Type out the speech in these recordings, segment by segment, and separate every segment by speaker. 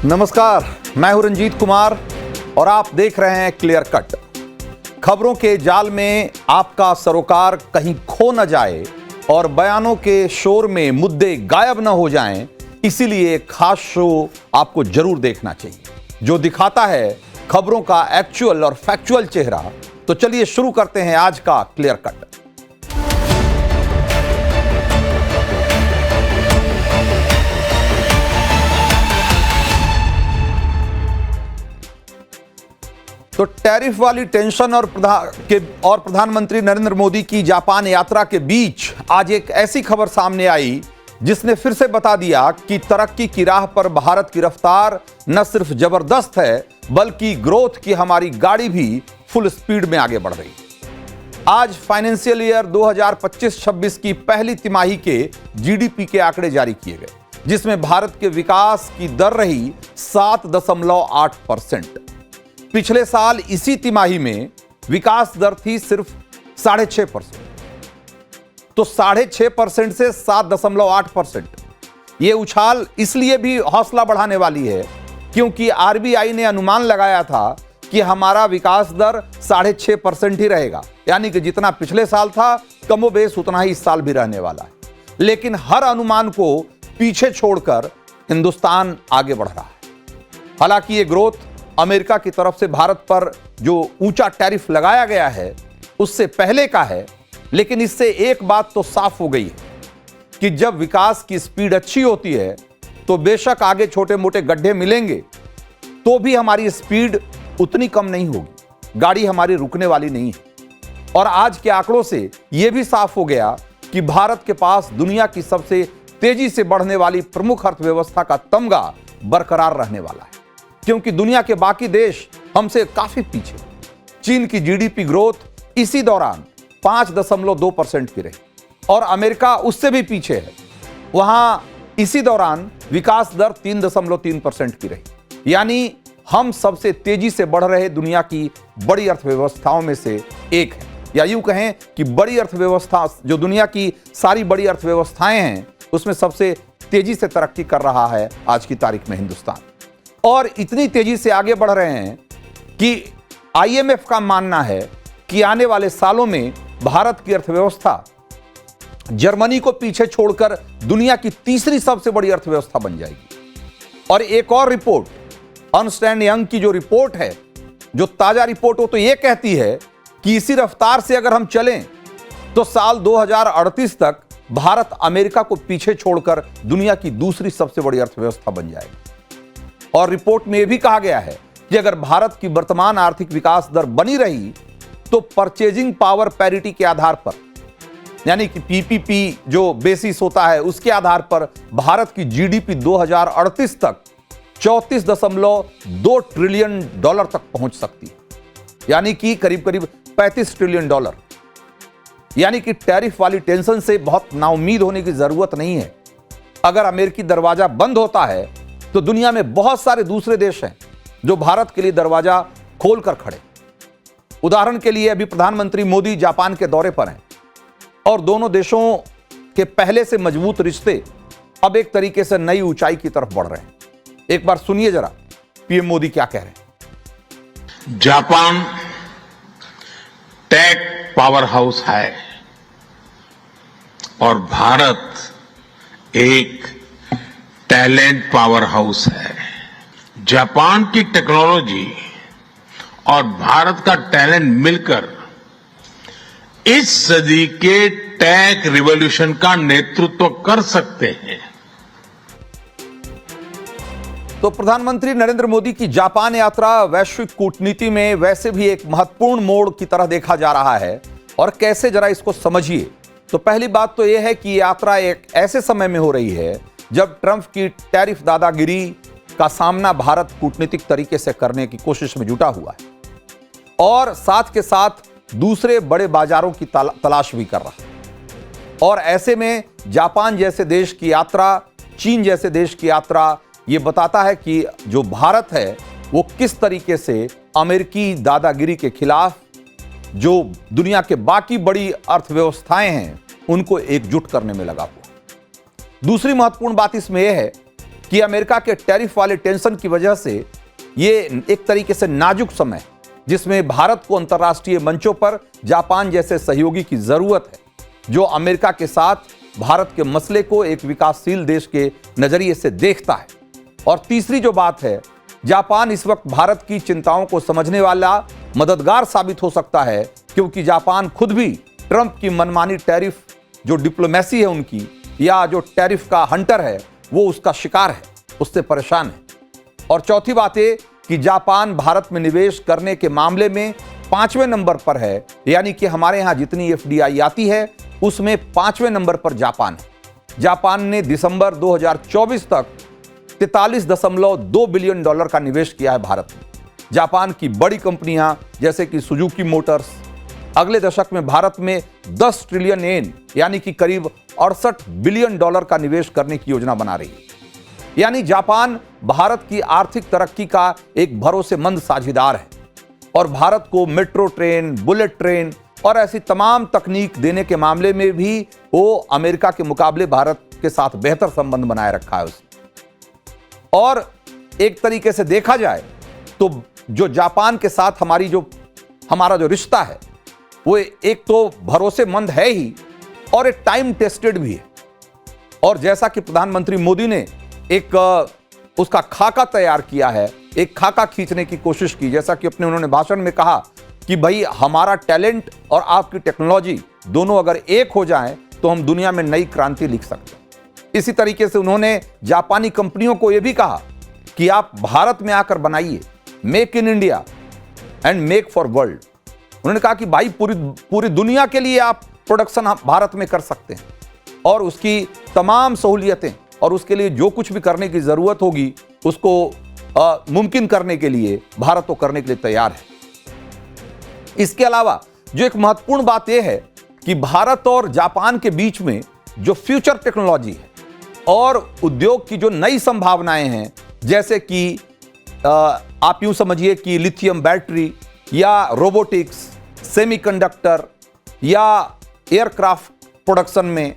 Speaker 1: नमस्कार, मैं हूं रंजीत कुमार और आप देख रहे हैं क्लियर कट। खबरों के जाल में आपका सरोकार कहीं खो न जाए और बयानों के शोर में मुद्दे गायब न हो जाएं, इसीलिए खास शो आपको जरूर देखना चाहिए जो दिखाता है खबरों का एक्चुअल और फैक्चुअल चेहरा। तो चलिए शुरू करते हैं आज का क्लियर कट। तो टैरिफ वाली टेंशन और प्रधानमंत्री नरेंद्र मोदी की जापान यात्रा के बीच आज एक ऐसी खबर सामने आई जिसने फिर से बता दिया कि तरक्की की राह पर भारत की रफ्तार न सिर्फ जबरदस्त है बल्कि ग्रोथ की हमारी गाड़ी भी फुल स्पीड में आगे बढ़ रही है। आज फाइनेंशियल ईयर 2025-26 की पहली तिमाही के जीडीपी के आंकड़े जारी किए गए, जिसमें भारत के विकास की दर रही 7.8%। पिछले साल इसी तिमाही में विकास दर थी सिर्फ 6.5%। तो 6.5% से 7.8%। यह उछाल इसलिए भी हौसला बढ़ाने वाली है क्योंकि आरबीआई ने अनुमान लगाया था कि हमारा विकास दर 6.5% ही रहेगा, यानी कि जितना पिछले साल था कमोबेश उतना ही इस साल भी रहने वाला है। लेकिन हर अनुमान को पीछे छोड़कर हिंदुस्तान आगे बढ़ रहा है। हालांकि ये ग्रोथ अमेरिका की तरफ से भारत पर जो ऊंचा टैरिफ लगाया गया है उससे पहले का है, लेकिन इससे एक बात तो साफ हो गई है कि जब विकास की स्पीड अच्छी होती है तो बेशक आगे छोटे मोटे गड्ढे मिलेंगे तो भी हमारी स्पीड उतनी कम नहीं होगी, गाड़ी हमारी रुकने वाली नहीं है। और आज के आंकड़ों से यह भी साफ हो गया कि भारत के पास दुनिया की सबसे तेजी से बढ़ने वाली प्रमुख अर्थव्यवस्था का तमगा बरकरार रहने वाला है, क्योंकि दुनिया के बाकी देश हमसे काफी पीछे। चीन की जीडीपी ग्रोथ इसी दौरान 5.2% की रही और अमेरिका उससे भी पीछे है, वहां इसी दौरान विकास दर 3.3% की रही। यानी हम सबसे तेजी से बढ़ रहे दुनिया की बड़ी अर्थव्यवस्थाओं में से एक है, या यूं कहें कि बड़ी अर्थव्यवस्था जो दुनिया की सारी बड़ी अर्थव्यवस्थाएं हैं उसमें सबसे तेजी से तरक्की कर रहा है आज की तारीख में हिंदुस्तान। और इतनी तेजी से आगे बढ़ रहे हैं कि आईएमएफ का मानना है कि आने वाले सालों में भारत की अर्थव्यवस्था जर्मनी को पीछे छोड़कर दुनिया की तीसरी सबसे बड़ी अर्थव्यवस्था बन जाएगी। और एक और रिपोर्ट, अर्नेस्ट एंड यंग की जो रिपोर्ट है, जो ताजा रिपोर्ट, वो तो यह कहती है कि इसी रफ्तार से अगर हम चलें तो साल 2038 तक भारत अमेरिका को पीछे छोड़कर दुनिया की दूसरी सबसे बड़ी अर्थव्यवस्था बन जाएगी। और रिपोर्ट में यह भी कहा गया है कि अगर भारत की वर्तमान आर्थिक विकास दर बनी रही तो परचेजिंग पावर पैरिटी के आधार पर, यानी कि पीपीपी जो बेसिस होता है उसके आधार पर भारत की जीडीपी 2038 तक 34.2 ट्रिलियन डॉलर तक पहुंच सकती है, यानी कि करीब करीब 35 ट्रिलियन डॉलर। यानी कि टैरिफ वाली टेंशन से बहुत नाउम्मीद होने की जरूरत नहीं है। अगर अमेरिकी दरवाजा बंद होता है तो दुनिया में बहुत सारे दूसरे देश हैं जो भारत के लिए दरवाजा खोलकर खड़े। उदाहरण के लिए अभी प्रधानमंत्री मोदी जापान के दौरे पर हैं और दोनों देशों के पहले से मजबूत रिश्ते अब एक तरीके से नई ऊंचाई की तरफ बढ़ रहे हैं। एक बार सुनिए जरा पीएम मोदी क्या कह रहे हैं।
Speaker 2: जापान टेक पावर हाउस है और भारत एक टैलेंट पावर हाउस है। जापान की टेक्नोलॉजी और भारत का टैलेंट मिलकर इस सदी के टेक रिवॉल्यूशन का नेतृत्व कर सकते हैं।
Speaker 1: तो प्रधानमंत्री नरेंद्र मोदी की जापान यात्रा वैश्विक कूटनीति में वैसे भी एक महत्वपूर्ण मोड़ की तरह देखा जा रहा है। और कैसे, जरा इसको समझिए। तो पहली बात तो यह है कि यात्रा एक ऐसे समय में हो रही है जब ट्रंप की टैरिफ दादागिरी का सामना भारत कूटनीतिक तरीके से करने की कोशिश में जुटा हुआ है और साथ के साथ दूसरे बड़े बाजारों की तलाश भी कर रहा है। और ऐसे में जापान जैसे देश की यात्रा, चीन जैसे देश की यात्रा, ये बताता है कि जो भारत है वो किस तरीके से अमेरिकी दादागिरी के खिलाफ जो दुनिया के बाकी बड़ी अर्थव्यवस्थाएं हैं उनको एकजुट करने में लगा हुआ। दूसरी महत्वपूर्ण बात इसमें यह है कि अमेरिका के टैरिफ वाले टेंशन की वजह से ये एक तरीके से नाजुक समय जिसमें भारत को अंतर्राष्ट्रीय मंचों पर जापान जैसे सहयोगी की जरूरत है, जो अमेरिका के साथ भारत के मसले को एक विकासशील देश के नजरिए से देखता है। और तीसरी जो बात है, जापान इस वक्त भारत की चिंताओं को समझने वाला मददगार साबित हो सकता है, क्योंकि जापान खुद भी ट्रंप की मनमानी टैरिफ जो डिप्लोमेसी है उनकी, या जो टैरिफ का हंटर है, वो उसका शिकार है, उससे परेशान है। और चौथी बात है कि जापान भारत में निवेश करने के मामले में 5वें नंबर पर है, यानी कि हमारे यहां जितनी FDI आती है उसमें 5वें नंबर पर जापान है। जापान ने दिसंबर 2024 तक $43.2 बिलियन का निवेश किया है भारत में। जापान की बड़ी कंपनियां जैसे कि सुजुकी मोटर्स अगले दशक में भारत में 10 ट्रिलियन येन यानी कि करीब $68 बिलियन का निवेश करने की योजना बना रही है। यानी जापान भारत की आर्थिक तरक्की का एक भरोसेमंद साझेदार है और भारत को मेट्रो ट्रेन, बुलेट ट्रेन और ऐसी तमाम तकनीक देने के मामले में भी वो अमेरिका के मुकाबले भारत के साथ बेहतर संबंध बनाए रखा है उसने। और एक तरीके से देखा जाए तो जो जापान के साथ हमारा जो रिश्ता है वो एक तो भरोसेमंद है ही और एक टाइम टेस्टेड भी है। और जैसा कि प्रधानमंत्री मोदी ने एक उसका खाका तैयार किया है, एक खाका खींचने की कोशिश की, जैसा कि उन्होंने भाषण में कहा कि भाई हमारा टैलेंट और आपकी टेक्नोलॉजी दोनों अगर एक हो जाएं तो हम दुनिया में नई क्रांति लिख सकते हैं। इसी तरीके से उन्होंने जापानी कंपनियों को यह भी कहा कि आप भारत में आकर बनाइए, make in India and make for world. उन्होंने कहा कि भाई पूरी दुनिया के लिए आप प्रोडक्शन भारत में कर सकते हैं और उसकी तमाम सहूलियतें और उसके लिए जो कुछ भी करने की जरूरत होगी उसको मुमकिन करने के लिए भारत तो करने के लिए तैयार है। इसके अलावा जो एक महत्वपूर्ण बात यह है कि भारत और जापान के बीच में जो फ्यूचर टेक्नोलॉजी है और उद्योग की जो नई संभावनाएं हैं, जैसे कि आप यूं समझिए कि लिथियम बैटरी या रोबोटिक्स, सेमीकंडक्टर या एयरक्राफ्ट प्रोडक्शन में,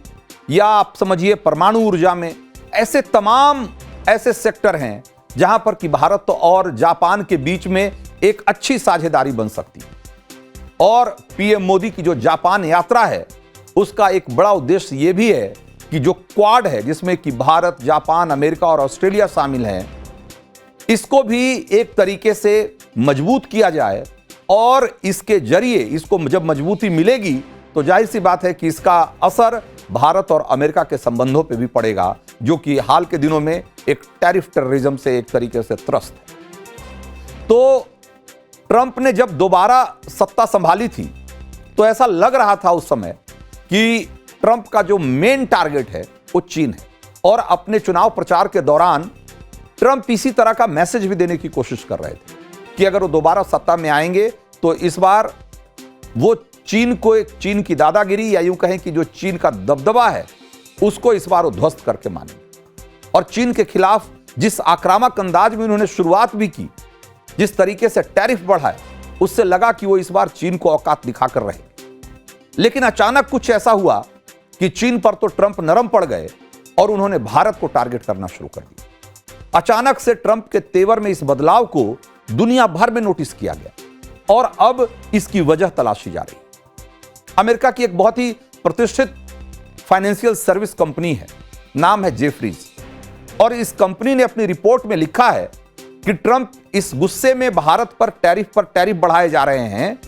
Speaker 1: या आप समझिए परमाणु ऊर्जा में, ऐसे तमाम ऐसे सेक्टर हैं जहां पर कि भारत और जापान के बीच में एक अच्छी साझेदारी बन सकती है। और पीएम मोदी की जो जापान यात्रा है उसका एक बड़ा उद्देश्य यह भी है कि जो क्वाड है जिसमें कि भारत, जापान, अमेरिका और ऑस्ट्रेलिया शामिल हैं, इसको भी एक तरीके से मजबूत किया जाए। और इसके जरिए इसको जब मजबूती मिलेगी तो जाहिर सी बात है कि इसका असर भारत और अमेरिका के संबंधों पे भी पड़ेगा, जो कि हाल के दिनों में एक टैरिफ टेररिज्म से एक तरीके से त्रस्त है। तो ट्रंप ने जब दोबारा सत्ता संभाली थी तो ऐसा लग रहा था उस समय कि ट्रंप का जो मेन टारगेट है वो चीन है। और अपने चुनाव प्रचार के दौरान ट्रंप इसी तरह का मैसेज भी देने की कोशिश कर रहे थे कि अगर वो दोबारा सत्ता में आएंगे तो इस बार वो चीन की दादागिरी, या यूं कहें कि जो चीन का दबदबा है उसको इस बार वो ध्वस्त करके मानेंगे। और चीन के खिलाफ जिस आक्रामक अंदाज में उन्होंने शुरुआत भी की, जिस तरीके से टैरिफ बढ़ाए, उससे लगा कि वो इस बार चीन को औकात दिखाकर रहेंगे। लेकिन अचानक कुछ ऐसा हुआ कि चीन पर तो ट्रंप नरम पड़ गए और उन्होंने भारत को टारगेट करना शुरू कर दिया। अचानक से ट्रंप के तेवर में इस बदलाव को दुनिया भर में नोटिस किया गया और अब इसकी वजह तलाशी जा रही है। अमेरिका की एक बहुत ही प्रतिष्ठित फाइनेंशियल सर्विस कंपनी है, नाम है जेफरीज, और इस कंपनी ने अपनी रिपोर्ट में लिखा है कि ट्रंप इस गुस्से में भारत पर टैरिफ बढ़ाए जा रहे हैं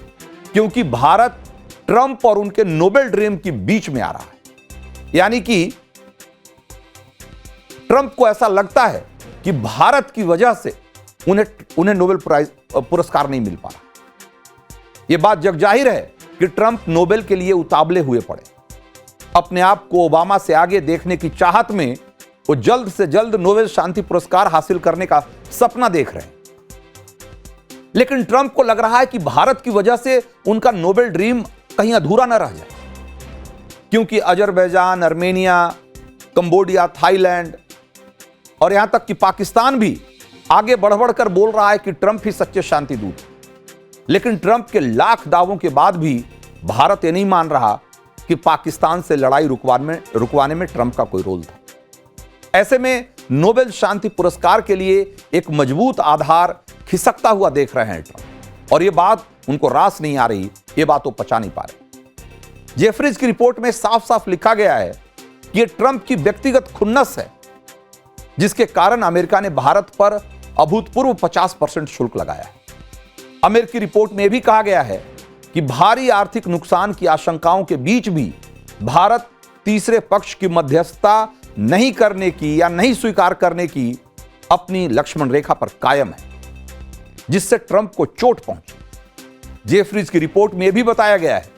Speaker 1: क्योंकि भारत ट्रंप और उनके नोबेल ड्रीम के बीच में आ रहा है। यानी कि ट्रंप को ऐसा लगता है कि भारत की वजह से उन्हें नोबेल पुरस्कार नहीं मिल पा रहा। यह बात जगजाहिर है कि ट्रंप नोबेल के लिए उतावले हुए पड़े। अपने आप को ओबामा से आगे देखने की चाहत में वो जल्द से जल्द नोबेल शांति पुरस्कार हासिल करने का सपना देख रहे हैं। लेकिन ट्रंप को लग रहा है कि भारत की वजह से उनका नोबेल ड्रीम कहीं अधूरा न रह जाए, क्योंकि अजरबैजान, अर्मेनिया, कंबोडिया, थाईलैंड और यहां तक कि पाकिस्तान भी आगे बढ़ बढ़कर बोल रहा है कि ट्रंप ही सच्चे शांति दूत। लेकिन ट्रंप के लाख दावों के बाद भी भारत ये नहीं मान रहा कि पाकिस्तान से लड़ाई रुकवाने में ट्रंप का कोई रोल था। ऐसे में नोबेल शांति पुरस्कार के लिए एक मजबूत आधार खिसकता हुआ देख रहे हैं ट्रंप, और यह बात उनको रास नहीं आ रही, यह बात वो पचा नहीं पा रहे। जेफरीज की रिपोर्ट में साफ साफ लिखा गया है कि यह ट्रंप की व्यक्तिगत खुन्नस है, जिसके कारण अमेरिका ने भारत पर अभूतपूर्व 50% शुल्क लगाया है। अमेरिकी रिपोर्ट में भी कहा गया है कि भारी आर्थिक नुकसान की आशंकाओं के बीच भी भारत तीसरे पक्ष की मध्यस्थता नहीं करने की या नहीं स्वीकार करने की अपनी लक्ष्मण रेखा पर कायम है, जिससे ट्रंप को चोट पहुंची। जेफरीज की रिपोर्ट में भी बताया गया है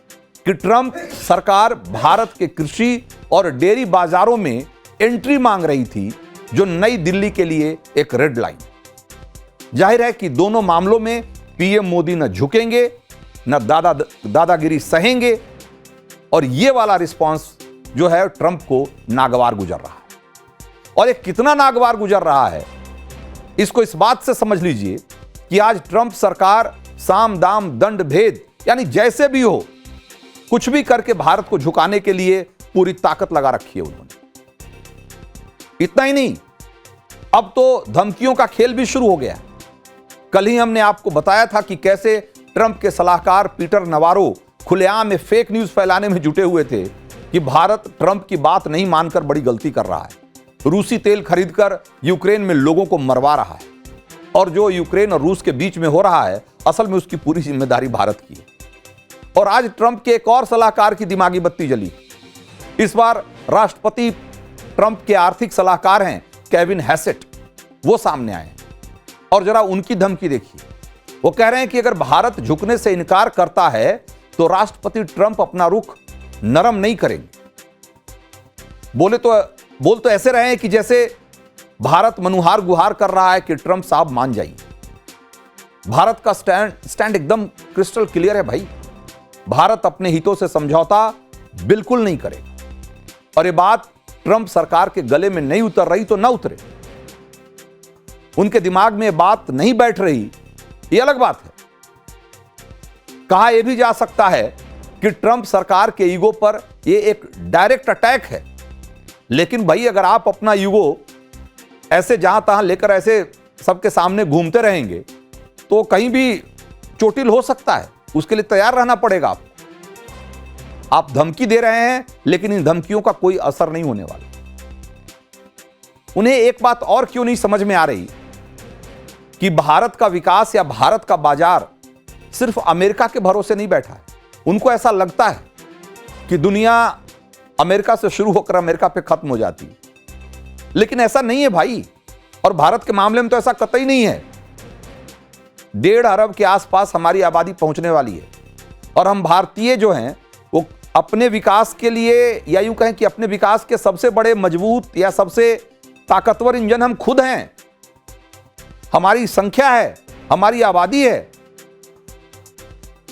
Speaker 1: कि ट्रंप सरकार भारत के कृषि और डेयरी बाजारों में एंट्री मांग रही थी, जो नई दिल्ली के लिए एक रेड लाइन। जाहिर है कि दोनों मामलों में पीएम मोदी न झुकेंगे न दादागिरी सहेंगे, और यह वाला रिस्पांस जो है ट्रंप को नागवार गुजर रहा है। और ये कितना नागवार गुजर रहा है, इसको इस बात से समझ लीजिए कि आज ट्रंप सरकार साम दाम दंड भेद यानी जैसे भी हो कुछ भी करके भारत को झुकाने के लिए पूरी ताकत लगा रखी है उन्होंने। इतना ही नहीं, अब तो धमकियों का खेल भी शुरू हो गया। कल ही हमने आपको बताया था कि कैसे ट्रंप के सलाहकार पीटर नवारो खुलेआम में फेक न्यूज फैलाने में जुटे हुए थे कि भारत ट्रंप की बात नहीं मानकर बड़ी गलती कर रहा है, रूसी तेल खरीदकर यूक्रेन में लोगों को मरवा रहा है, और जो यूक्रेन और रूस के बीच में हो रहा है असल में उसकी पूरी जिम्मेदारी भारत की है। और आज ट्रंप के एक और सलाहकार की दिमागी बत्ती जली। इस बार राष्ट्रपति ट्रंप के आर्थिक सलाहकार हैं केविन हैसेट, वो सामने आए हैं और जरा उनकी धमकी देखिए। वो कह रहे हैं कि अगर भारत झुकने से इनकार करता है तो राष्ट्रपति ट्रंप अपना रुख नरम नहीं करेंगे। बोल तो ऐसे रहे हैं कि जैसे भारत मनुहार गुहार कर रहा है कि ट्रंप साहब मान जाइए। भारत का स्टैंड एकदम क्रिस्टल क्लियर है भाई, भारत अपने हितों से समझौता बिल्कुल नहीं करेगा। और ये बात ट्रंप सरकार के गले में नहीं उतर रही तो ना उतरे, उनके दिमाग में बात नहीं बैठ रही ये अलग बात है। कहा यह भी जा सकता है कि ट्रंप सरकार के ईगो पर यह एक डायरेक्ट अटैक है, लेकिन भाई अगर आप अपना ईगो ऐसे जहां तहां लेकर ऐसे सबके सामने घूमते रहेंगे तो कहीं भी चोटिल हो सकता है, उसके लिए तैयार रहना पड़ेगा आपको। आप धमकी दे रहे हैं लेकिन इन धमकियों का कोई असर नहीं होने वाला। उन्हें एक बात और क्यों नहीं समझ में आ रही कि भारत का विकास या भारत का बाजार सिर्फ अमेरिका के भरोसे नहीं बैठा है। उनको ऐसा लगता है कि दुनिया अमेरिका से शुरू होकर अमेरिका पे खत्म हो जाती है, लेकिन ऐसा नहीं है भाई। और भारत के मामले में तो ऐसा कतई नहीं है। 1.5 अरब के आसपास हमारी आबादी पहुंचने वाली है, और हम भारतीय जो हैं वो अपने विकास के लिए, या यूं कहें कि अपने विकास के सबसे बड़े मजबूत या सबसे ताकतवर इंजन हम खुद हैं। हमारी संख्या है, हमारी आबादी है।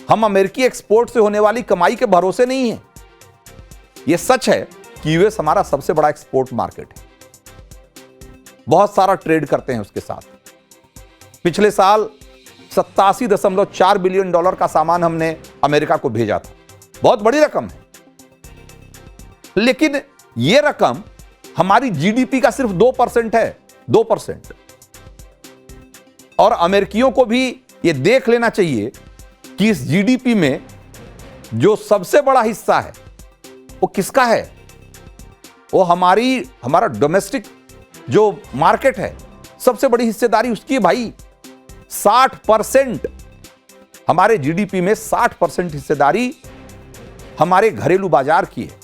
Speaker 1: हम अमेरिकी एक्सपोर्ट से होने वाली कमाई के भरोसे नहीं है। यह सच है कि यूएस हमारा सबसे बड़ा एक्सपोर्ट मार्केट है, बहुत सारा ट्रेड करते हैं उसके साथ। पिछले साल 87.4 बिलियन डॉलर का सामान हमने अमेरिका को भेजा था, बहुत बड़ी रकम है। लेकिन यह रकम हमारी जीडीपी का सिर्फ 2% है, 2%। और अमेरिकियों को भी यह देख लेना चाहिए कि इस जीडीपी में जो सबसे बड़ा हिस्सा है वो किसका है। वो हमारा डोमेस्टिक जो मार्केट है, सबसे बड़ी हिस्सेदारी उसकी है भाई। 60% हमारे जीडीपी में 60% हिस्सेदारी हमारे घरेलू बाजार की है।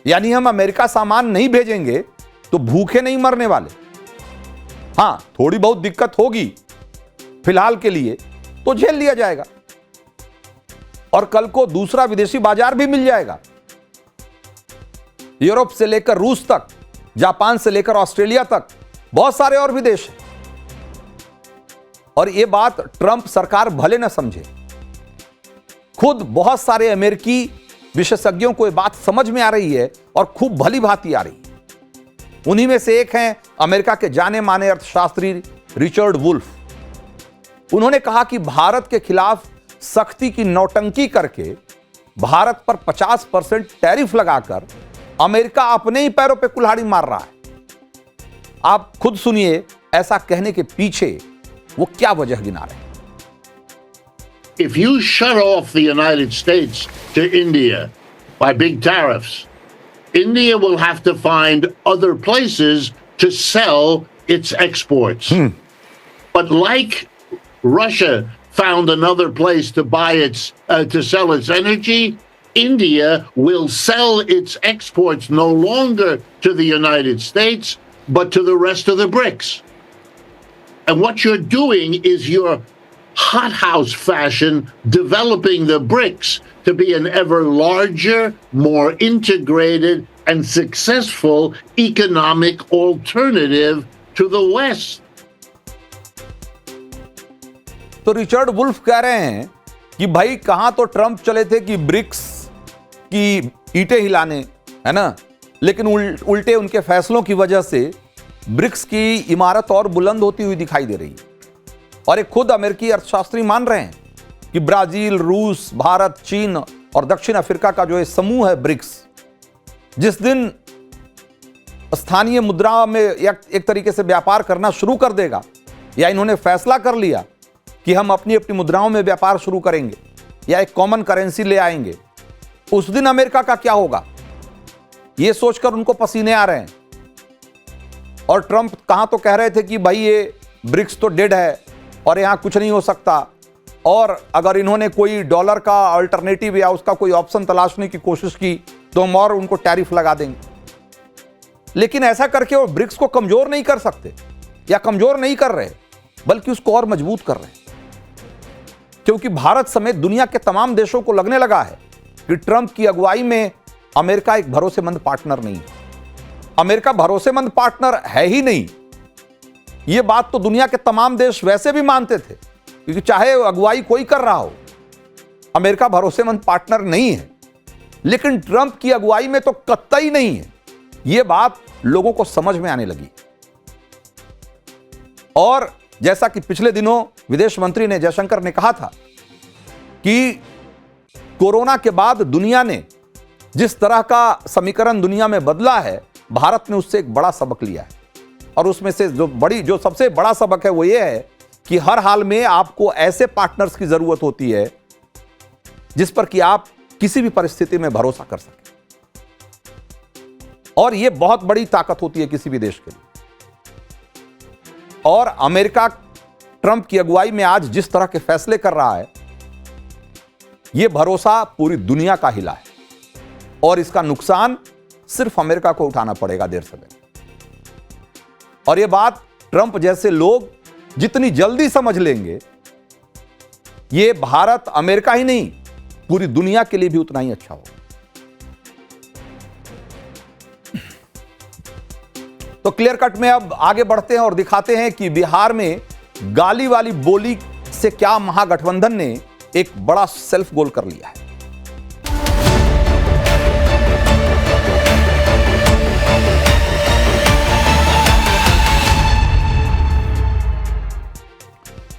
Speaker 1: यानी हम अमेरिका सामान नहीं भेजेंगे तो भूखे नहीं मरने वाले। हां, थोड़ी बहुत दिक्कत होगी फिलहाल के लिए, तो झेल लिया जाएगा, और कल को दूसरा विदेशी बाजार भी मिल जाएगा। यूरोप से लेकर रूस तक, जापान से लेकर ऑस्ट्रेलिया तक, बहुत सारे और भी देश हैं। और यह बात ट्रंप सरकार भले न समझे, खुद बहुत सारे अमेरिकी विशेषज्ञों को यह बात समझ में आ रही है और खूब भली भांति आ रही है। उन्हीं में से एक हैं अमेरिका के जाने माने अर्थशास्त्री रिचर्ड वुल्फ। उन्होंने कहा कि भारत के खिलाफ सख्ती की नौटंकी करके भारत पर 50% टैरिफ लगाकर अमेरिका अपने ही पैरों पे कुल्हाड़ी मार रहा है। आप खुद सुनिए ऐसा कहने के पीछे वो क्या वजह गिना रहे हैं।
Speaker 3: If you shut off the United States to India by big tariffs, India will have to find other places to sell its exports. But like Russia found another place to buy to sell its energy, India will sell its exports no longer to the United States, but to the rest of the BRICS. And what you're doing is you're hothouse fashion developing the BRICS to be an ever larger, more integrated and successful economic alternative to the West.
Speaker 1: तो Richard wolf कह रहे हैं कि भाई कहां तो Trump चले थे कि ब्रिक्स की ईंटें हिलाने, है ना, लेकिन उल्टे उनके फैसलों की वजह से ब्रिक्स की इमारत और बुलंद होती हुई दिखाई दे रही है। और एक खुद अमेरिकी अर्थशास्त्री मान रहे हैं कि ब्राजील, रूस, भारत, चीन और दक्षिण अफ्रीका का जो ये समूह है ब्रिक्स, जिस दिन स्थानीय मुद्रा में एक तरीके से व्यापार करना शुरू कर देगा, या इन्होंने फैसला कर लिया कि हम अपनी अपनी मुद्राओं में व्यापार शुरू करेंगे या एक कॉमन करेंसी ले आएंगे, उस दिन अमेरिका का क्या होगा, यह सोचकर उनको पसीने आ रहे हैं। और ट्रंप कहां तो कह रहे थे कि भाई ये ब्रिक्स तो डेड है और यहां कुछ नहीं हो सकता, और अगर इन्होंने कोई डॉलर का अल्टरनेटिव या उसका कोई ऑप्शन तलाशने की कोशिश की तो हम और उनको टैरिफ लगा देंगे। लेकिन ऐसा करके वो ब्रिक्स को कमजोर नहीं कर सकते या कमजोर नहीं कर रहे, बल्कि उसको और मजबूत कर रहे हैं, क्योंकि भारत समेत दुनिया के तमाम देशों को लगने लगा है कि ट्रंप की अगुवाई में अमेरिका एक भरोसेमंद पार्टनर नहीं है। अमेरिका भरोसेमंद पार्टनर है ही नहीं, यह बात तो दुनिया के तमाम देश वैसे भी मानते थे, क्योंकि चाहे अगुवाई कोई कर रहा हो, अमेरिका भरोसेमंद पार्टनर नहीं है। लेकिन ट्रंप की अगुवाई में तो कतई नहीं है, यह बात लोगों को समझ में आने लगी। और जैसा कि पिछले दिनों विदेश मंत्री ने जयशंकर ने कहा था कि कोरोना के बाद दुनिया ने जिस तरह का समीकरण दुनिया में बदला है, भारत ने उससे एक बड़ा सबक लिया है। और उसमें से जो सबसे बड़ा सबक है वो ये है कि हर हाल में आपको ऐसे पार्टनर्स की जरूरत होती है जिस पर कि आप किसी भी परिस्थिति में भरोसा कर सकें। और यह बहुत बड़ी ताकत होती है किसी भी देश के लिए। और अमेरिका ट्रंप की अगुवाई में आज जिस तरह के फैसले कर रहा है, यह भरोसा पूरी दुनिया का हिला है, और इसका नुकसान सिर्फ अमेरिका को उठाना पड़ेगा देर से देर। और यह बात ट्रंप जैसे लोग जितनी जल्दी समझ लेंगे, यह भारत, अमेरिका ही नहीं, पूरी दुनिया के लिए भी उतना ही अच्छा होगा। तो क्लियर कट में अब आगे बढ़ते हैं और दिखाते हैं कि बिहार में गाली वाली बोली से क्या महागठबंधन ने एक बड़ा सेल्फ गोल कर लिया है।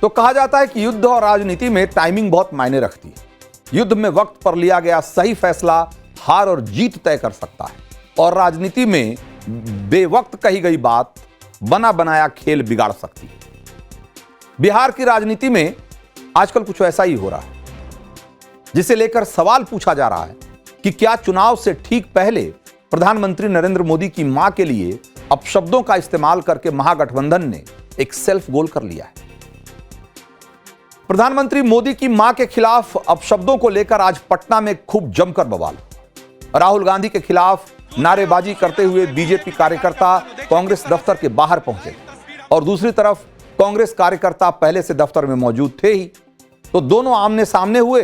Speaker 1: तो कहा जाता है कि युद्ध और राजनीति में टाइमिंग बहुत मायने रखती है। युद्ध में वक्त पर लिया गया सही फैसला हार और जीत तय कर सकता है, और राजनीति में बेवक्त कही गई बात बना बनाया खेल बिगाड़ सकती है। बिहार की राजनीति में आजकल कुछ ऐसा ही हो रहा है, जिसे लेकर सवाल पूछा जा रहा है कि क्या चुनाव से ठीक पहले प्रधानमंत्री नरेंद्र मोदी की मां के लिए अपशब्दों का इस्तेमाल करके महागठबंधन ने एक सेल्फ गोल कर लिया है। प्रधानमंत्री मोदी की मां के खिलाफ अपशब्दों को लेकर आज पटना में खूब जमकर बवाल। राहुल गांधी के खिलाफ नारेबाजी करते हुए बीजेपी कार्यकर्ता कांग्रेस दफ्तर के बाहर पहुंचे, और दूसरी तरफ कांग्रेस कार्यकर्ता पहले से दफ्तर में मौजूद थे ही, तो दोनों आमने सामने हुए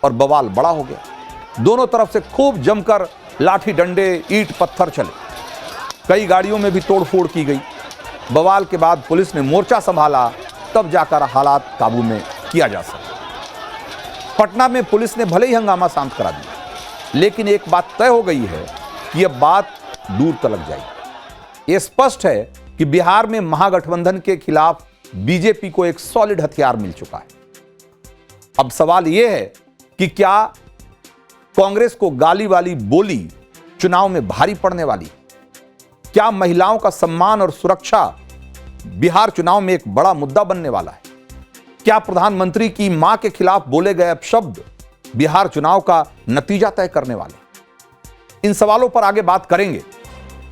Speaker 1: और बवाल बड़ा हो गया। दोनों तरफ से खूब जमकर लाठी डंडे ईंट पत्थर चले, कई गाड़ियों में भी तोड़फोड़ की गई। बवाल के बाद पुलिस ने मोर्चा संभाला, तब जाकर हालात काबू में किया जा सका। पटना में पुलिस ने भले ही हंगामा शांत करा दिया, लेकिन एक बात तय हो गई है कि यह बात दूर तलक जाएगी। यह स्पष्ट है कि बिहार में महागठबंधन के खिलाफ बीजेपी को एक सॉलिड हथियार मिल चुका है। अब सवाल यह है कि क्या कांग्रेस को गाली वाली बोली चुनाव में भारी पड़ने वाली है? क्या महिलाओं का सम्मान और सुरक्षा बिहार चुनाव में एक बड़ा मुद्दा बनने वाला है? क्या प्रधानमंत्री की मां के खिलाफ बोले गए अपशब्द बिहार चुनाव का नतीजा तय करने वाले? इन सवालों पर आगे बात करेंगे,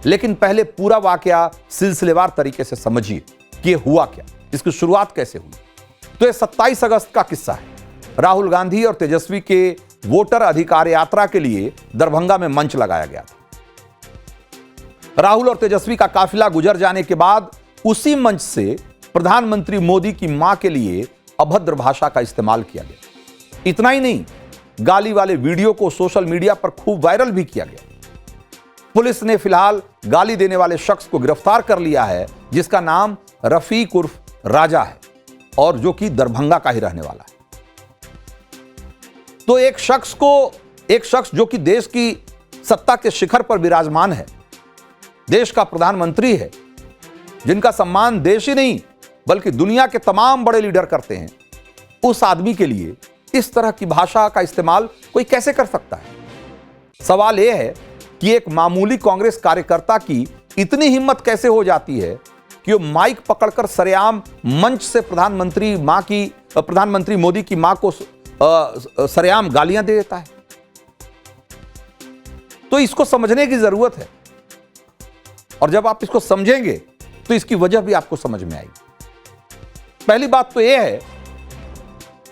Speaker 1: लेकिन पहले पूरा वाकया सिलसिलेवार तरीके से समझिए कि यह हुआ क्या, इसकी शुरुआत कैसे हुई। तो यह 27 अगस्त का किस्सा है। राहुल गांधी और तेजस्वी के वोटर अधिकार यात्रा के लिए दरभंगा में मंच लगाया गया था। राहुल और तेजस्वी का काफिला गुजर जाने के बाद उसी मंच से प्रधानमंत्री मोदी की मां के लिए अभद्र भाषा का इस्तेमाल किया गया। इतना ही नहीं, गाली वाले वीडियो को सोशल मीडिया पर खूब वायरल भी किया गया। पुलिस ने फिलहाल गाली देने वाले शख्स को गिरफ्तार कर लिया है, जिसका नाम रफीक उर्फ राजा है और जो कि दरभंगा का ही रहने वाला है। तो एक शख्स जो कि देश की सत्ता के शिखर पर विराजमान है, देश का प्रधानमंत्री है, जिनका सम्मान देश ही नहीं बल्कि दुनिया के तमाम बड़े लीडर करते हैं, उस आदमी के लिए इस तरह की भाषा का इस्तेमाल कोई कैसे कर सकता है? सवाल यह है कि एक मामूली कांग्रेस कार्यकर्ता की इतनी हिम्मत कैसे हो जाती है कि वो माइक पकड़कर सरेआम मंच से प्रधानमंत्री मोदी की मां को सरेआम गालियां दे देता है। तो इसको समझने की जरूरत है, और जब आप इसको समझेंगे तो इसकी वजह भी आपको समझ में आएगी। पहली बात तो यह है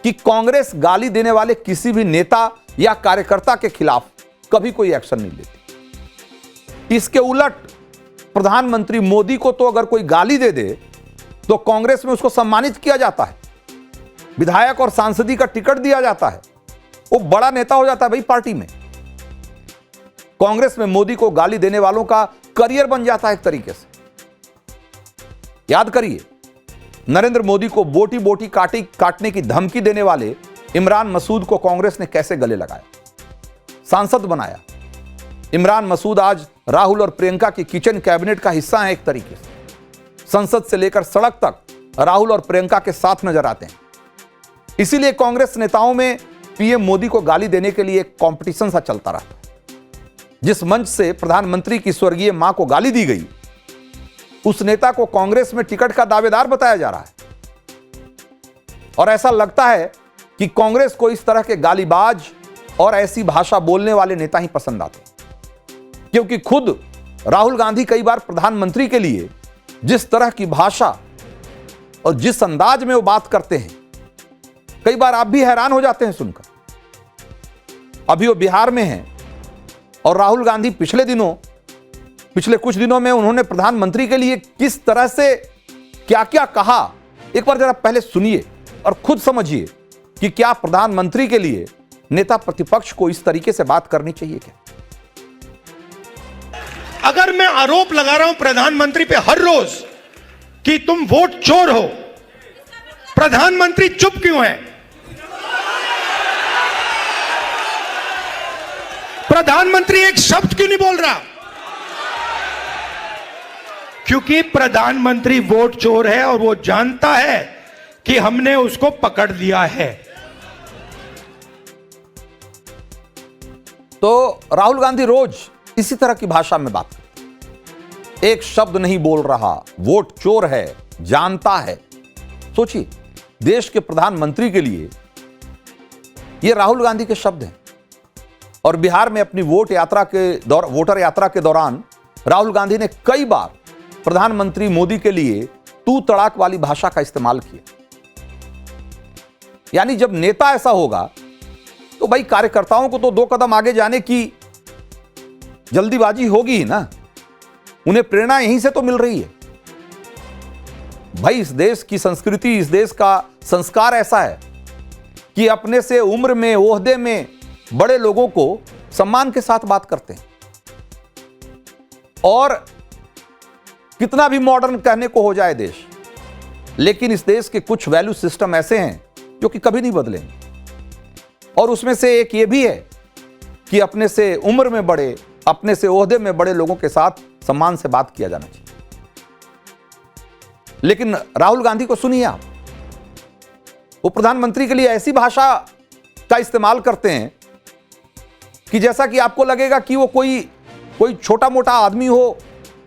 Speaker 1: कि कांग्रेस गाली देने वाले किसी भी नेता या कार्यकर्ता के खिलाफ कभी कोई एक्शन नहीं लेती। इसके उलट प्रधानमंत्री मोदी को तो अगर कोई गाली दे दे तो कांग्रेस में उसको सम्मानित किया जाता है, विधायक और सांसदी का टिकट दिया जाता है, वो बड़ा नेता हो जाता है भाई पार्टी में। कांग्रेस में मोदी को गाली देने वालों का करियर बन जाता है एक तरीके से। याद करिए, नरेंद्र मोदी को बोटी बोटी काटने की धमकी देने वाले इमरान मसूद को कांग्रेस ने कैसे गले लगाया, सांसद बनाया। इमरान मसूद आज राहुल और प्रियंका की किचन कैबिनेट का हिस्सा है एक तरीके से। संसद से लेकर सड़क तक राहुल और प्रियंका के साथ नजर आते हैं। इसीलिए कांग्रेस नेताओं में पीएम मोदी को गाली देने के लिए एक कंपटीशन सा चलता रहा। जिस मंच से प्रधानमंत्री की स्वर्गीय मां को गाली दी गई, उस नेता को कांग्रेस में टिकट का दावेदार बताया जा रहा है। और ऐसा लगता है कि कांग्रेस को इस तरह के गालीबाज और ऐसी भाषा बोलने वाले नेता ही पसंद आते हैं, क्योंकि खुद राहुल गांधी कई बार प्रधानमंत्री के लिए जिस तरह की भाषा और जिस अंदाज में वो बात करते हैं, कई बार आप भी हैरान हो जाते हैं सुनकर। अभी वो बिहार में हैं और राहुल गांधी पिछले कुछ दिनों में उन्होंने प्रधानमंत्री के लिए किस तरह से क्या क्या कहा, एक बार जरा पहले सुनिए और खुद समझिए कि क्या प्रधानमंत्री के लिए नेता प्रतिपक्ष को इस तरीके से बात करनी चाहिए क्या?
Speaker 4: अगर मैं आरोप लगा रहा हूं प्रधानमंत्री पे हर रोज कि तुम वोट चोर हो, प्रधानमंत्री चुप क्यों है? प्रधानमंत्री एक शब्द क्यों नहीं बोल रहा? क्योंकि प्रधानमंत्री वोट चोर है और वो जानता है कि हमने उसको पकड़ लिया है।
Speaker 1: तो राहुल गांधी रोज इसी तरह की भाषा में बात करते, एक शब्द नहीं बोल रहा, वोट चोर है, जानता है। सोचिए, देश के प्रधानमंत्री के लिए ये राहुल गांधी के शब्द हैं। और बिहार में अपनी वोटर यात्रा के दौरान राहुल गांधी ने कई बार प्रधानमंत्री मोदी के लिए तू तड़ाक वाली भाषा का इस्तेमाल किया। यानी जब नेता ऐसा होगा तो भाई कार्यकर्ताओं को तो 2 कदम आगे जाने की जल्दीबाजी होगी ही ना। उन्हें प्रेरणा यहीं से तो मिल रही है। भाई इस देश की संस्कृति, इस देश का संस्कार ऐसा है कि अपने से उम्र में, ओहदे में बड़े लोगों को सम्मान के साथ बात करते हैं। और कितना भी मॉडर्न कहने को हो जाए देश, लेकिन इस देश के कुछ वैल्यू सिस्टम ऐसे हैं जो कि कभी नहीं बदलेंगे। और उसमें से एक ये भी है कि अपने से उम्र में बड़े, अपने से ओहदे में बड़े लोगों के साथ सम्मान से बात किया जाना चाहिए। लेकिन राहुल गांधी को सुनिए आप, वो प्रधानमंत्री के लिए ऐसी भाषा का इस्तेमाल करते हैं कि जैसा कि आपको लगेगा कि वो कोई छोटा मोटा आदमी हो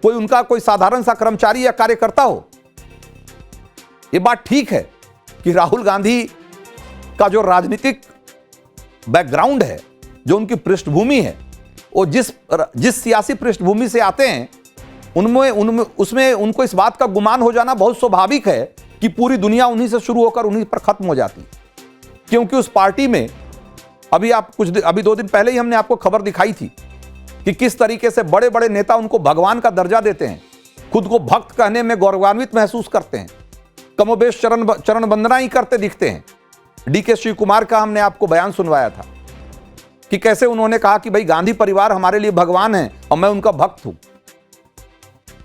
Speaker 1: कोई उनका कोई साधारण सा कर्मचारी या कार्यकर्ता हो। यह बात ठीक है कि राहुल गांधी का जो राजनीतिक बैकग्राउंड है, जो उनकी पृष्ठभूमि है, वो जिस सियासी पृष्ठभूमि से आते हैं, उसमें उनको इस बात का गुमान हो जाना बहुत स्वाभाविक है कि पूरी दुनिया उन्हीं से शुरू होकर उन्हीं पर खत्म हो जाती है। क्योंकि उस पार्टी में अभी 2 दिन पहले ही हमने आपको खबर दिखाई थी कि किस तरीके से बड़े बड़े नेता उनको भगवान का दर्जा देते हैं, खुद को भक्त कहने में गौरवान्वित महसूस करते हैं, कमोबेश चरण वंदना ही करते दिखते हैं। डीके शिव कुमार का हमने आपको बयान सुनवाया था कि कैसे उन्होंने कहा कि भाई गांधी परिवार हमारे लिए भगवान है और मैं उनका भक्त हूं।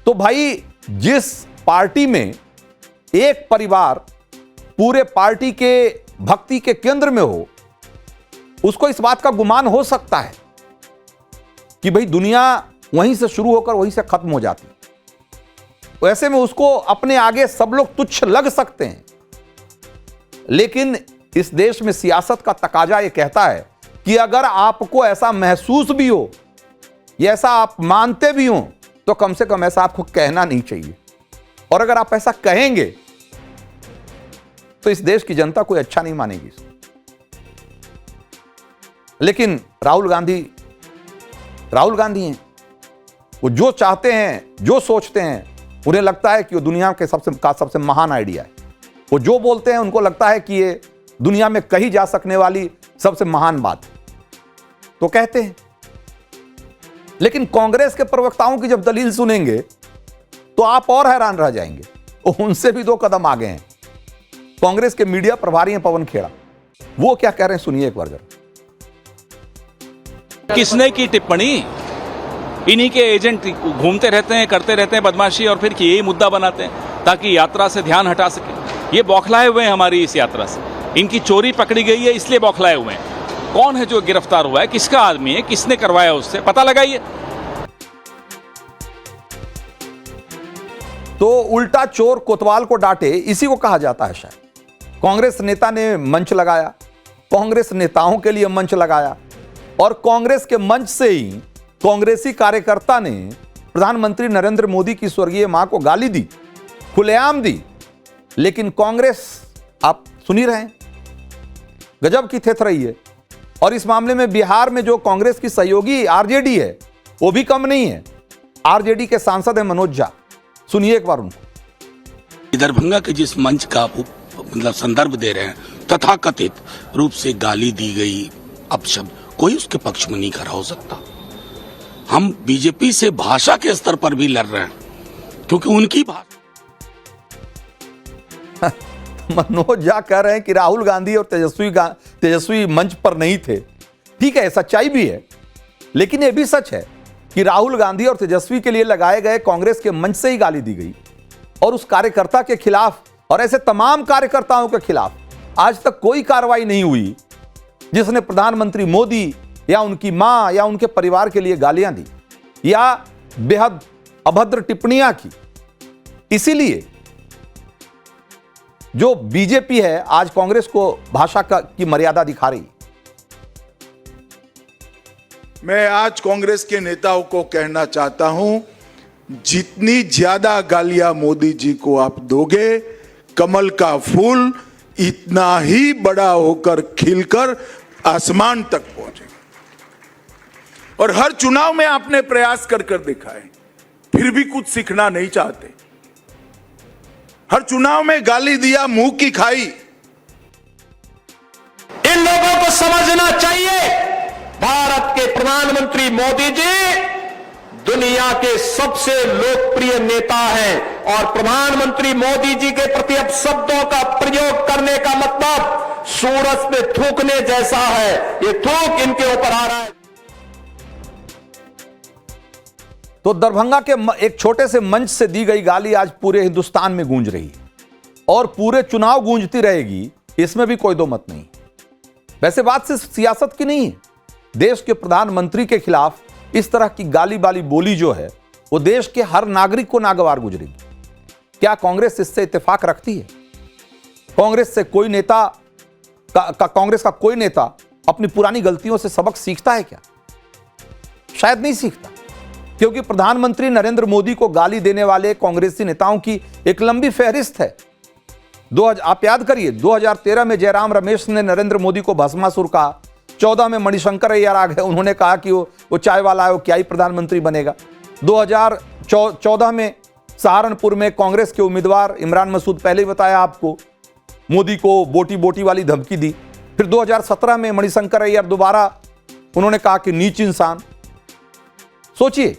Speaker 1: तो भाई जिस पार्टी में एक परिवार पूरे पार्टी के भक्ति के केंद्र में हो, उसको इस बात का गुमान हो सकता है कि भाई दुनिया वहीं से शुरू होकर वहीं से खत्म हो जाती। वैसे में उसको अपने आगे सब लोग तुच्छ लग सकते हैं, लेकिन इस देश में सियासत का तकाजा यह कहता है कि अगर आपको ऐसा महसूस भी हो या ऐसा आप मानते भी हो, तो कम से कम ऐसा आपको कहना नहीं चाहिए। और अगर आप ऐसा कहेंगे तो इस देश की जनता कोई अच्छा नहीं मानेगी। लेकिन राहुल गांधी हैं, वो जो चाहते हैं, जो सोचते हैं, उन्हें लगता है कि वो दुनिया के सबसे महान आइडिया है। वो जो बोलते हैं उनको लगता है कि ये दुनिया में कही जा सकने वाली सबसे महान बात है, तो कहते हैं। लेकिन कांग्रेस के प्रवक्ताओं की जब दलील सुनेंगे तो आप और हैरान रह जाएंगे। वो उनसे भी 2 कदम आगे हैं। कांग्रेस के मीडिया प्रभारी हैं पवन खेड़ा, वो क्या कह रहे हैं सुनिए एक बार जरा।
Speaker 5: किसने की टिप्पणी? इन्हीं के एजेंट घूमते रहते हैं, करते रहते हैं बदमाशी, और फिर यही मुद्दा बनाते हैं ताकि यात्रा से ध्यान हटा सके। ये बौखलाए हुए हैं हमारी इस यात्रा से। इनकी चोरी पकड़ी गई है इसलिए बौखलाए हुए हैं। कौन है जो गिरफ्तार हुआ है, किसका आदमी है, किसने करवाया, उससे पता लगाइए।
Speaker 1: तो उल्टा चोर कोतवाल को डांटे, इसी को कहा जाता है शायद। कांग्रेस नेता ने मंच लगाया, कांग्रेस नेताओं के लिए मंच लगाया, और कांग्रेस के मंच से ही कांग्रेसी कार्यकर्ता ने प्रधानमंत्री नरेंद्र मोदी की स्वर्गीय मां को गाली दी, खुलेआम दी। लेकिन कांग्रेस, आप सुन ही रहे हैं, गजब की थेथ रही है। और इस मामले में बिहार में जो कांग्रेस की सहयोगी आरजेडी है, वो भी कम नहीं है। आरजेडी के सांसद है मनोज झा, सुनिए एक बार उनको।
Speaker 6: दरभंगा के जिस मंच का मतलब संदर्भ दे रहे हैं, तथाकथित रूप से गाली दी गई अपशब्द, कोई उसके पक्ष में नहीं खड़ा हो सकता। हम बीजेपी से भाषा के स्तर पर भी लड़ रहे हैं, क्योंकि उनकी भाषा।
Speaker 1: मनोज झा कह रहे हैं कि राहुल गांधी और तेजस्वी मंच पर नहीं थे। ठीक है, सच्चाई भी है, लेकिन यह भी सच है कि राहुल गांधी और तेजस्वी के लिए लगाए गए कांग्रेस के मंच से ही गाली दी गई, और उस कार्यकर्ता के खिलाफ और ऐसे तमाम कार्यकर्ताओं के खिलाफ आज तक कोई कार्रवाई नहीं हुई जिसने प्रधानमंत्री मोदी या उनकी मां या उनके परिवार के लिए गालियां दी या बेहद अभद्र टिप्पणियां की। इसीलिए जो बीजेपी है आज कांग्रेस को भाषा की मर्यादा दिखा रही।
Speaker 7: मैं आज कांग्रेस के नेताओं को कहना चाहता हूं, जितनी ज्यादा गालियां मोदी जी को आप दोगे, कमल का फूल इतना ही बड़ा होकर खिलकर आसमान तक पहुंचेगा। और हर चुनाव में आपने प्रयास कर दिखाए, फिर भी कुछ सीखना नहीं चाहते। हर चुनाव में गाली दिया, मुंह की खाई।
Speaker 8: इन लोगों को समझना चाहिए, भारत के प्रधानमंत्री मोदी जी दुनिया के सबसे लोकप्रिय नेता हैं, और प्रधानमंत्री मोदी जी के प्रति अब शब्दों का प्रयोग करने का मतलब सूरज पे थूकने जैसा है। ये थूक इनके ऊपर आ रहा है।
Speaker 1: तो दरभंगा के एक छोटे से मंच से दी गई गाली आज पूरे हिंदुस्तान में गूंज रही है और पूरे चुनाव गूंजती रहेगी, इसमें भी कोई दो मत नहीं। वैसे बात सिर्फ सियासत की नहीं है, देश के प्रधानमंत्री के खिलाफ इस तरह की गाली बाली बोली जो है वो देश के हर नागरिक को नागवार गुजरेगी। क्या कांग्रेस इससे इत्तेफाक रखती है? कांग्रेस का कोई नेता अपनी पुरानी गलतियों से सबक सीखता है क्या? शायद नहीं सीखता, क्योंकि प्रधानमंत्री नरेंद्र मोदी को गाली देने वाले कांग्रेसी नेताओं की एक लंबी फहरिस्त है। आप याद करिए, 2013 में जयराम रमेश ने नरेंद्र मोदी को भस्मासुर कहा। 14 में मणिशंकर अय्यर आ गए, उन्होंने कहा कि वो चाय वाला है, वो क्या ही प्रधानमंत्री बनेगा। 2014 में सहारनपुर में कांग्रेस के उम्मीदवार इमरान मसूद, पहले ही बताया आपको, मोदी को बोटी बोटी वाली धमकी दी। फिर 2017 में मणिशंकर अय्यर दोबारा उन्होंने कहा कि नीच इंसान। सोचिए,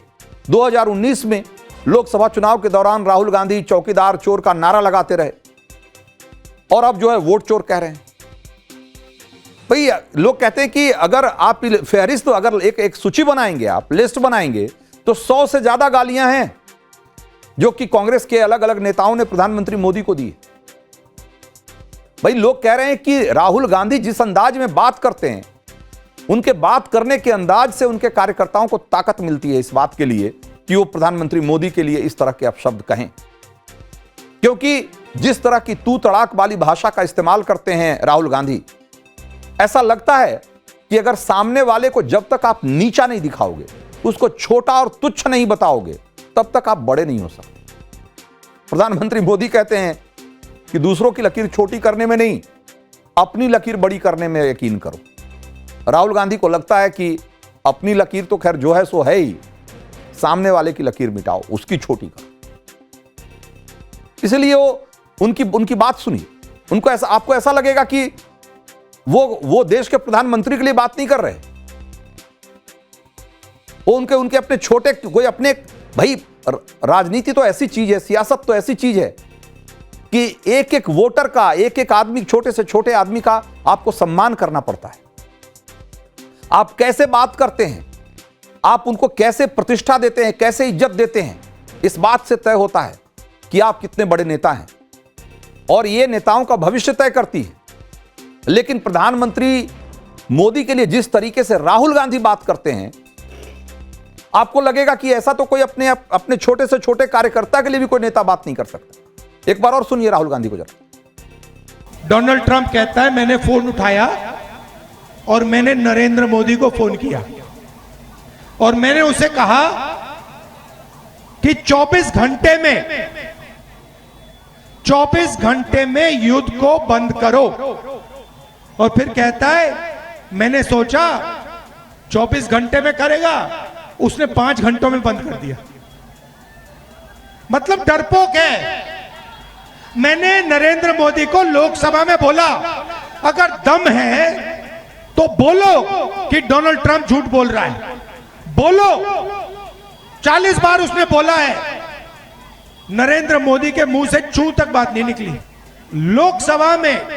Speaker 1: 2019 में लोकसभा चुनाव के दौरान राहुल गांधी चौकीदार चोर का नारा लगाते रहे और अब जो है वोट चोर कह रहे हैं। भाई लोग कहते हैं कि अगर आप फहरिस्त, अगर एक सूची बनाएंगे, आप लिस्ट बनाएंगे, तो 100 से ज्यादा गालियां हैं जो कि कांग्रेस के अलग अलग नेताओं ने प्रधानमंत्री मोदी को दी। भाई लोग कह रहे हैं कि राहुल गांधी जिस अंदाज में बात करते हैं, उनके बात करने के अंदाज से उनके कार्यकर्ताओं को ताकत मिलती है इस बात के लिए कि वो प्रधानमंत्री मोदी के लिए इस तरह के अपशब्द कहें। क्योंकि जिस तरह की तू तड़ाक वाली भाषा का इस्तेमाल करते हैं राहुल गांधी, ऐसा लगता है कि अगर सामने वाले को जब तक आप नीचा नहीं दिखाओगे, उसको छोटा और तुच्छ नहीं बताओगे, तब तक आप बड़े नहीं हो सकते। प्रधानमंत्री मोदी कहते हैं कि दूसरों की लकीर छोटी करने में नहीं, अपनी लकीर बड़ी करने में यकीन करो। राहुल गांधी को लगता है कि अपनी लकीर तो खैर जो है सो है ही, सामने वाले की लकीर मिटाओ, उसकी छोटी करो। इसलिए वो उनकी बात सुनिए, उनको ऐसा, आपको ऐसा लगेगा कि वो देश के प्रधानमंत्री के लिए बात नहीं कर रहे, वो उनके अपने छोटे कोई अपने। भाई राजनीति तो ऐसी चीज है, सियासत तो ऐसी चीज है कि एक एक वोटर का, एक एक आदमी, छोटे से छोटे आदमी का आपको सम्मान करना पड़ता है। आप कैसे बात करते हैं, आप उनको कैसे प्रतिष्ठा देते हैं, कैसे इज्जत देते हैं, इस बात से तय होता है कि आप कितने बड़े नेता हैं, और ये नेताओं का भविष्य तय करती है। लेकिन प्रधानमंत्री मोदी के लिए जिस तरीके से राहुल गांधी बात करते हैं, आपको लगेगा कि ऐसा तो कोई अपने छोटे से छोटे कार्यकर्ता के लिए भी कोई नेता बात नहीं कर सकता। एक बार और सुनिए राहुल गांधी को जरा।
Speaker 4: डोनाल्ड ट्रंप कहता है मैंने फोन उठाया और मैंने नरेंद्र मोदी को फोन किया और मैंने उसे कहा कि 24 घंटे में युद्ध को बंद करो। और फिर कहता है मैंने सोचा 24 घंटे में करेगा, उसने 5 घंटों में बंद कर दिया। मतलब डरपोक है। मैंने नरेंद्र मोदी को लोकसभा में बोला, अगर दम है तो बोलो कि डोनाल्ड ट्रंप झूठ बोल रहा है, बोलो। 40 बार उसने बोला है, नरेंद्र मोदी के मुंह से चू तक बात नहीं निकली। लोकसभा में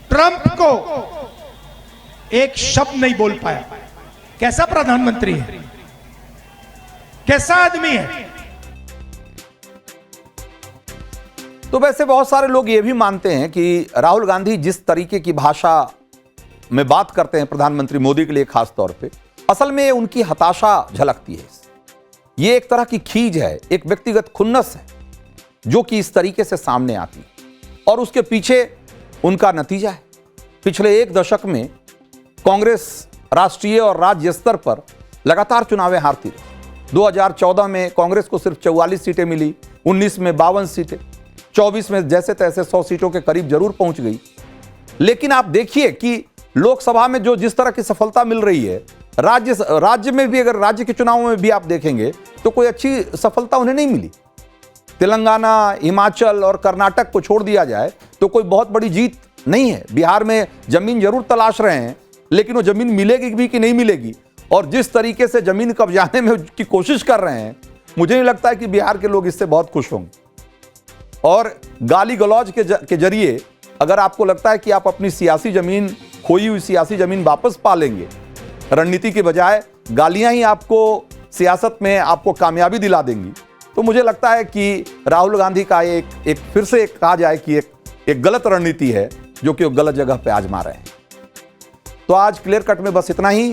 Speaker 4: ट्रंप को एक शब्द नहीं बोल पाया। कैसा प्रधानमंत्री है, कैसा आदमी है।
Speaker 1: तो वैसे बहुत सारे लोग ये भी मानते हैं कि राहुल गांधी जिस तरीके की भाषा में बात करते हैं प्रधानमंत्री मोदी के लिए खास तौर पे, असल में उनकी हताशा झलकती है। ये एक तरह की खीज है, एक व्यक्तिगत खुन्नस है जो कि इस तरीके से सामने आती है, और उसके पीछे उनका नतीजा है। पिछले 1 दशक में कांग्रेस राष्ट्रीय और राज्य स्तर पर लगातार चुनावें हारती रही। 2014 में कांग्रेस को सिर्फ 44 सीटें मिली, 19 में 52 सीटें, 24 में जैसे तैसे 100 सीटों के करीब जरूर पहुंच गई। लेकिन आप देखिए कि लोकसभा में जो जिस तरह की सफलता मिल रही है, राज्य में भी, अगर राज्य के चुनावों में भी आप देखेंगे तो कोई अच्छी सफलता उन्हें नहीं मिली। तेलंगाना, हिमाचल और कर्नाटक को छोड़ दिया जाए तो कोई बहुत बड़ी जीत नहीं है। बिहार में जमीन जरूर तलाश रहे हैं, लेकिन वो जमीन मिलेगी भी कि नहीं मिलेगी, और जिस तरीके से जमीन कब्जाने में की कोशिश कर रहे हैं, मुझे नहीं लगता है कि बिहार के लोग इससे बहुत खुश होंगे। और गाली गलौज के जरिए अगर आपको लगता है कि आप अपनी सियासी जमीन, खोई हुई सियासी जमीन वापस पा लेंगे, रणनीति के बजाय गालियां ही आपको सियासत में आपको कामयाबी दिला देंगी, तो मुझे लगता है कि राहुल गांधी का एक फिर से कहा जाए कि एक गलत रणनीति है जो कि वो गलत जगह पे आजमा रहे हैं। तो आज क्लियर कट में बस इतना ही।